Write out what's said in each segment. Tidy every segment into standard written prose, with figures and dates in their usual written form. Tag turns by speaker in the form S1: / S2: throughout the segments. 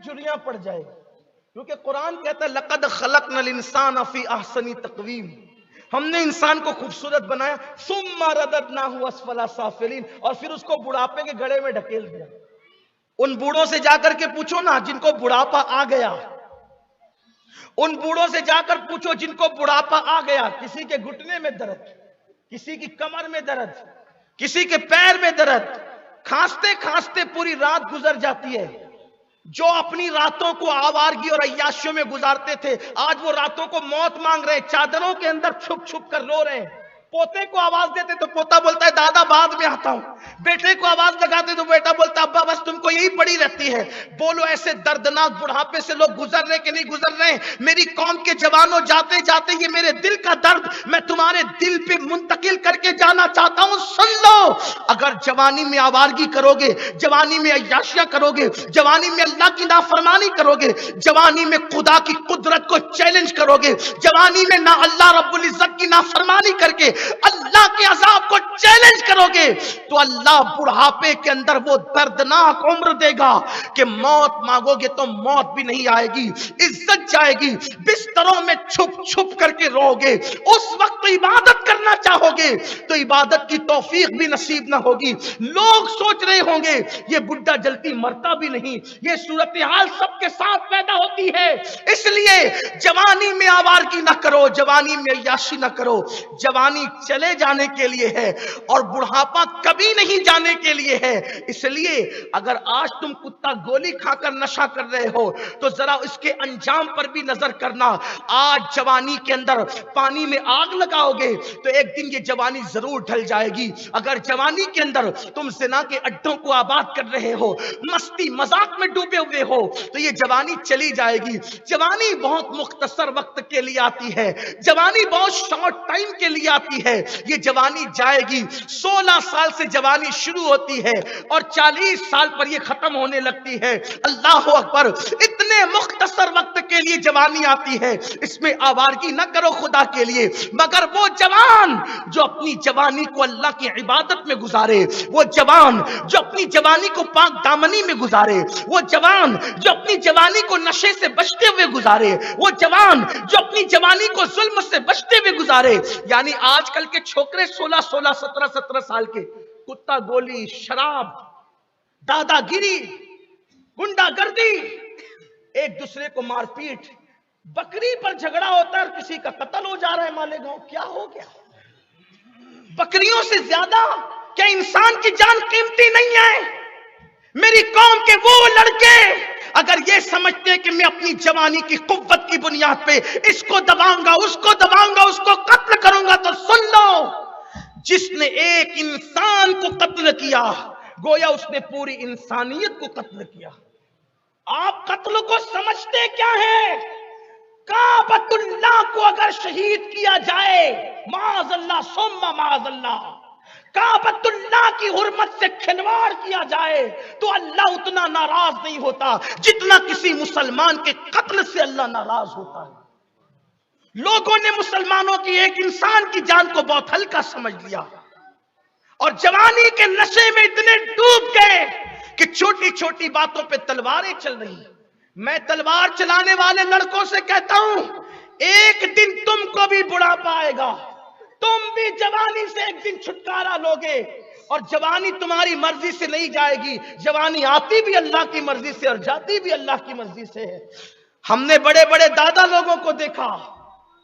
S1: جھریاں پڑ جائے گی، کیونکہ قرآن کہتا ہے لقد خلقنا الانسان فی احسن تقویم، ہم نے انسان کو خوبصورت بنایا، ثم رددناہ اسفل سافلین، اور پھر اس کو بڑھاپے کے گڑھے میں ڈھکیل دیا۔ ان بوڑھوں سے جا کر کے پوچھو نا جن کو بڑھاپا آ گیا، ان بوڑھوں سے جا کر پوچھو جن کو بڑھاپا آ گیا، کسی کے گھٹنے میں درد، کسی کی کمر میں درد، کسی کے پیر میں درد، کھانستے کھانستے پوری رات گزر جاتی ہے۔ جو اپنی راتوں کو آوارگی اور عیاشیوں میں گزارتے تھے، آج وہ راتوں کو موت مانگ رہے ہیں، چادروں کے اندر چھپ چھپ کر رو رہے ہیں۔ پوتے کو آواز دیتے تو پوتا بولتا ہے دادا بعد میں آتا ہوں، بیٹے کو آواز لگاتے تو بیٹا بولتا ابا بس تم کو یہی پڑی رہتی ہے۔ بولو ایسے دردناک بڑھاپے سے لوگ گزر رہے کہ نہیں گزر رہے؟ میری قوم کے جوانوں، جاتے جاتے یہ میرے دل کا درد میں تمہارے دل پہ منتقل کر کے جانا چاہتا ہوں، سن لو۔ اگر جوانی میں آوارگی کرو گے، جوانی میں عیاشیاں کرو گے، جوانی میں اللہ کی نافرمانی کرو گے، جوانی میں خدا کی قدرت کو چیلنج کرو گے، جوانی میں نہ اللہ رب العزت کی نافرمانی کر کے اللہ کے عذاب کو چیلنج کرو گے، تو اللہ بڑھاپے کے اندر وہ دردناک عمر دے گا کہ موت مانگو گے تو موت بھی نہیں آئے گی، عزت جائے گی، بستروں میں چھپ چھپ کر کے رو گے۔ اس وقت عبادت کرنا چاہو گے تو عبادت کی توفیق بھی نصیب نہ ہوگی۔ لوگ سوچ رہے ہوں گے یہ بڈھا جلدی مرتا بھی نہیں، یہ صورتحال سب کے ساتھ پیدا ہوتی ہے۔ اس لیے جوانی میں آوارگی نہ کرو، جوانی میں عیاشی نہ کرو۔ جوانی چلے جانے کے لیے ہے اور بڑھاپا کبھی نہیں جانے کے لیے ہے۔ اس لیے اگر آج تم کتا گولی کھا کر نشہ کر رہے ہو تو ذرا اس کے انجام پر بھی نظر کرنا۔ آج جوانی کے اندر پانی میں آگ لگاؤ گے تو ایک دن یہ جوانی ضرور ڈھل جائے گی۔ اگر جوانی کے اندر تم زنا کے اڈوں کو آباد کر رہے ہو، مستی مذاق میں ڈوبے ہوئے ہو، تو یہ جوانی چلی جائے گی۔ جوانی بہت مختصر وقت کے لیے آتی ہے، جوانی بہت شارٹ ٹائم کے لیے آتی ہے، یہ جوانی جائے گی۔ 16 سال سے جوانی شروع ہوتی ہے اور 40 سال پر یہ ختم ہونے لگتی ہے۔ اللہ اکبر، اتنے مختصر وقت کے لیے جوانی آتی ہے، اس میں آوارگی نہ کرو خدا کے لیے۔ مگر وہ جوان جو اپنی جوانی کو اللہ کی عبادت میں گزارے، وہ جوان جو اپنی جوانی کو پاک دامنی میں گزارے، وہ جوان جو اپنی جوانی کو نشے سے بچتے ہوئے گزارے، وہ جوان جو اپنی جوانی کو ظلم سے بچتے ہوئے گزارے۔ یعنی آج کل کے چھوکرے 16 17 سال کے کتا گولی، شراب، دادا گیری، گنڈا گردی، ایک دوسرے کو مار پیٹ، بکری پر جھگڑا ہوتا ہے اور کسی کا قتل ہو جا رہا ہے مالے گاؤں۔ کیا ہو گیا؟ بکریوں سے زیادہ کیا انسان کی جان قیمتی نہیں ہے؟ میری قوم کے وہ لڑکے اگر یہ سمجھتے کہ میں اپنی جوانی کی قوت کی بنیاد پہ اس کو دباؤں گا، اس کو دباؤں گا، اس کو قتل کروں گا، تو سن لو، جس نے ایک انسان کو قتل کیا گویا اس نے پوری انسانیت کو قتل کیا۔ آپ قتل کو سمجھتے کیا ہے؟ کعبۃ اللہ کو اگر شہید کیا جائے، معاذ اللہ ثم معاذ اللہ، کعبۃ اللہ کی حرمت سے کھلواڑ کیا جائے تو اللہ اتنا ناراض نہیں ہوتا جتنا کسی مسلمان کے قتل سے اللہ ناراض ہوتا ہے۔ لوگوں نے مسلمانوں کی ایک انسان کی جان کو بہت ہلکا سمجھ لیا اور جوانی کے نشے میں اتنے ڈوب گئے کہ چھوٹی چھوٹی باتوں پہ تلواریں چل رہی ہیں۔ میں تلوار چلانے والے لڑکوں سے کہتا ہوں، ایک دن تم کو بھی بڑھاپا آئے گا، تم بھی جوانی سے ایک دن چھٹکارا لوگے، اور جوانی تمہاری مرضی سے نہیں جائے گی، جوانی آتی بھی اللہ کی مرضی سے اور جاتی بھی اللہ کی مرضی سے ہے۔ ہم نے بڑے بڑے دادا لوگوں کو دیکھا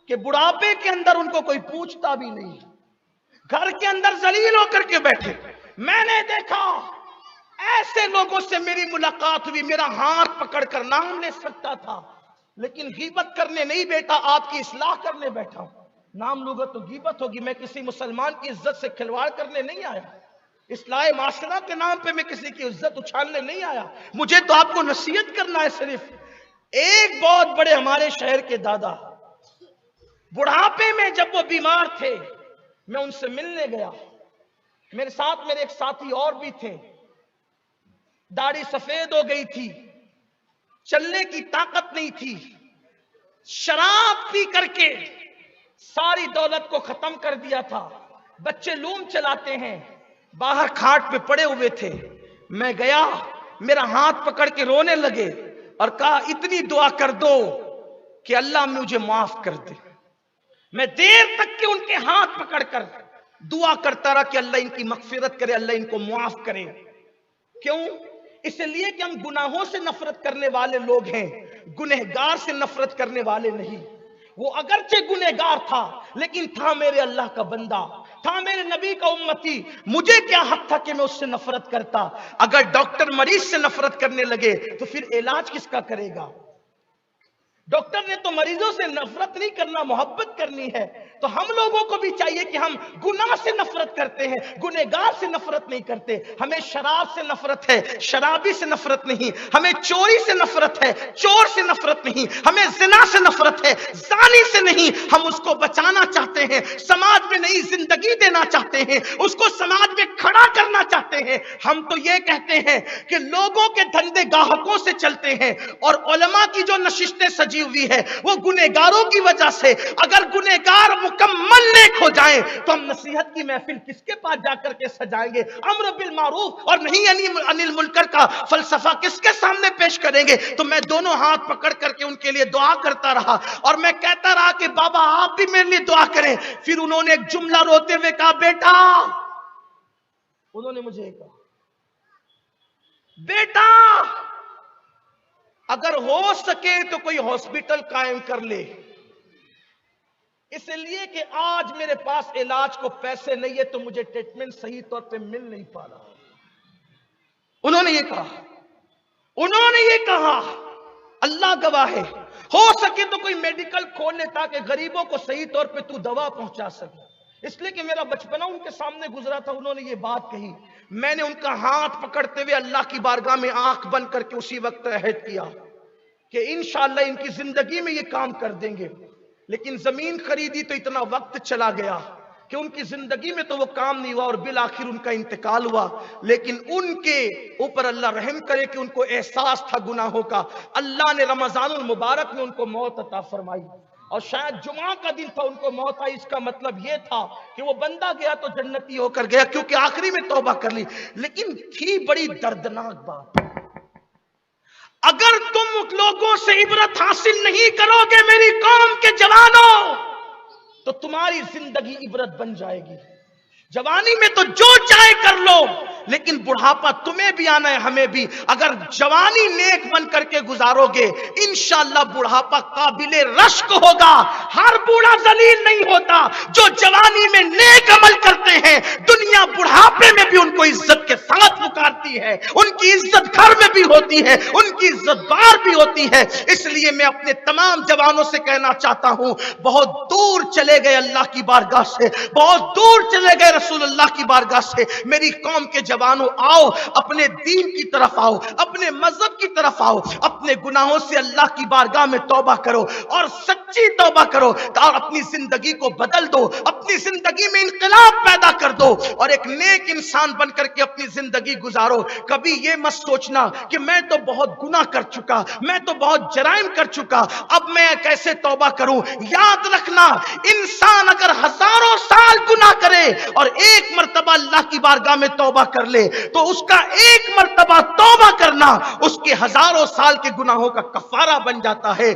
S1: کہ بڑھاپے کے اندر ان کو کوئی پوچھتا بھی نہیں، گھر کے اندر ذلیل ہو کر کے بیٹھے۔ میں نے دیکھا ایسے لوگوں سے میری ملاقات ہوئی، میرا ہاتھ پکڑ کر نام لے سکتا تھا، لیکن غیبت کرنے نہیں بیٹا، آپ کی اصلاح کرنے بیٹھا ہوں۔ نام لوں گا تو غیبت ہوگی، میں کسی مسلمان کی عزت سے کھلواڑ کرنے نہیں آیا، اصلاح معاشرہ کے نام پہ میں کسی کی عزت اچھالنے نہیں آیا، مجھے تو آپ کو نصیحت کرنا ہے صرف۔ ایک بہت بڑے ہمارے شہر کے دادا بڑھاپے میں جب وہ بیمار تھے، میں ان سے ملنے گیا، میرے ساتھ میرے ایک ساتھی اور بھی تھے، داڑھی سفید ہو گئی تھی، چلنے کی طاقت نہیں تھی، شراب پی کر کے ساری دولت کو ختم کر دیا تھا، بچے لوم چلاتے ہیں، باہر کھاٹ پہ پڑے ہوئے تھے۔ میں گیا، میرا ہاتھ پکڑ کے رونے لگے، اور کہا اتنی دعا کر دو کہ اللہ مجھے معاف کر دے۔ میں دیر تک کے ان کے ہاتھ پکڑ کر دعا کرتا رہا کہ اللہ ان کی مغفرت کرے، اللہ ان کو معاف کرے۔ کیوں؟ اس لیے کہ ہم گناہوں سے نفرت کرنے والے لوگ ہیں، گنہگار سے نفرت کرنے والے نہیں۔ وہ اگرچہ گنہگار تھا لیکن تھا میرے اللہ کا بندہ، تھا میرے نبی کا امتی، مجھے کیا حق تھا کہ میں اس سے نفرت کرتا؟ اگر ڈاکٹر مریض سے نفرت کرنے لگے تو پھر علاج کس کا کرے گا؟ ڈاکٹر نے تو مریضوں سے نفرت نہیں کرنا، محبت کرنی ہے۔ تو ہم لوگوں کو بھی چاہیے کہ ہم گناہ سے نفرت کرتے ہیں، گنہگار سے نفرت نہیں کرتے۔ ہمیں شراب سے نفرت ہے، شرابی سے نفرت نہیں۔ ہمیں چوری سے نفرت ہے، چور سے نفرت نہیں۔ ہمیں زنا سے نفرت ہے، زانی سے نہیں۔ ہم اس کو بچانا چاہتے ہیں، سماج میں نئی زندگی دینا چاہتے ہیں، اس کو سماج میں کھڑا کرنا چاہتے ہیں۔ ہم تو یہ کہتے ہیں کہ لوگوں کے دھندے گاہکوں سے چلتے ہیں، اور علماء کی جو نشستیں سجی ہوئی ہے وہ گنہگاروں کی وجہ سے۔ اگر گنہگار مکمل نیک ہو جائیں تو ہم نصیحت کی محفل کس کے پاس جا کر کے سجائیں گے؟ امر بالمعروف اور نہیں عن المنکر کا فلسفہ کس کے سامنے پیش کریں گے؟ تو میں دونوں ہاتھ پکڑ کر کے ان کے لیے دعا کرتا رہا، اور میں کہتا رہا کہ بابا آپ بھی میرے لیے دعا کریں۔ پھر انہوں نے ایک جملہ روتے ہوئے کہا، بیٹا، انہوں نے مجھے کہا، بیٹا اگر ہو سکے تو کوئی ہاسپٹل قائم کر لے، اس لیے کہ آج میرے پاس علاج کو پیسے نہیں ہے تو مجھے ٹریٹمنٹ صحیح طور پہ مل نہیں پا رہا۔ انہوں نے یہ کہا، اللہ گواہ ہے، ہو سکے تو کوئی میڈیکل کھول لے تاکہ غریبوں کو صحیح طور پہ تو دوا پہنچا سکے۔ اس لیے کہ میرا بچپنا ان کے سامنے گزرا تھا، انہوں نے یہ بات کہی۔ میں نے ان کا ہاتھ پکڑتے ہوئے اللہ کی بارگاہ میں آنکھ بند کر کے اسی وقت عہد کیا کہ انشاءاللہ ان کی زندگی میں یہ کام کر دیں گے۔ لیکن زمین خریدی تو اتنا وقت چلا گیا کہ ان کی زندگی میں تو وہ کام نہیں ہوا، اور بالآخر ان کا انتقال ہوا۔ لیکن ان کے اوپر اللہ رحم کرے کہ ان کو احساس تھا گناہوں کا۔ اللہ نے رمضان المبارک میں ان کو موت عطا فرمائی، اور شاید جمعہ کا دن تھا ان کو موت آئی۔ اس کا مطلب یہ تھا کہ وہ بندہ گیا تو جنتی ہو کر گیا، کیونکہ آخری میں توبہ کر لی۔ لیکن تھی بڑی دردناک بات، اگر تم لوگوں سے عبرت حاصل نہیں کرو گے میری قوم کے جوانوں، تو تمہاری زندگی عبرت بن جائے گی۔ جوانی میں تو جو چاہے کر لو، لیکن بڑھاپا تمہیں بھی آنا ہے، ہمیں بھی۔ اگر جوانی نیک بن کر کے گزارو گے، انشاءاللہ بڑھاپا قابل رشک ہوگا۔ ہر بوڑھا ذلیل نہیں ہوتا، جو جوانی میں نیک عمل کرتے ہیں دنیا بڑھاپے میں بھی ان کو عزت کے ساتھ پکارتی ہے، ان کی عزت گھر میں بھی ہوتی ہے، ان کی عزت باہر بھی ہوتی ہے۔ اس لیے میں اپنے تمام جوانوں سے کہنا چاہتا ہوں، بہت دور چلے گئے اللہ کی بارگاہ سے، بہت دور چلے گئے رسول اللہ کی بارگاہ سے۔ میری قوم کے جوانوں، آؤ اپنے دین کی طرف آؤ، اپنے مذہب کی طرف آؤ، اپنے گناہوں سے اللہ کی بارگاہ میں توبہ کرو، اور سچی توبہ کرو، اور اپنی زندگی کو بدل دو، اپنی زندگی میں انقلاب پیدا کر دو، اور ایک نیک انسان بن کر کے اپنی زندگی گزارو۔ کبھی یہ مت سوچنا کہ میں تو بہت گناہ کر چکا، میں تو بہت جرائم کر چکا، اب میں کیسے توبہ کروں۔ یاد رکھنا، انسان اگر ہزاروں سال گناہ کرے اور ایک مرتبہ اللہ کی بارگاہ میں توبہ کر لے، تو اس کا ایک مرتبہ توبہ کرنا اس کے ہزاروں سال کے گناہوں کا کفارہ بن جاتا ہے۔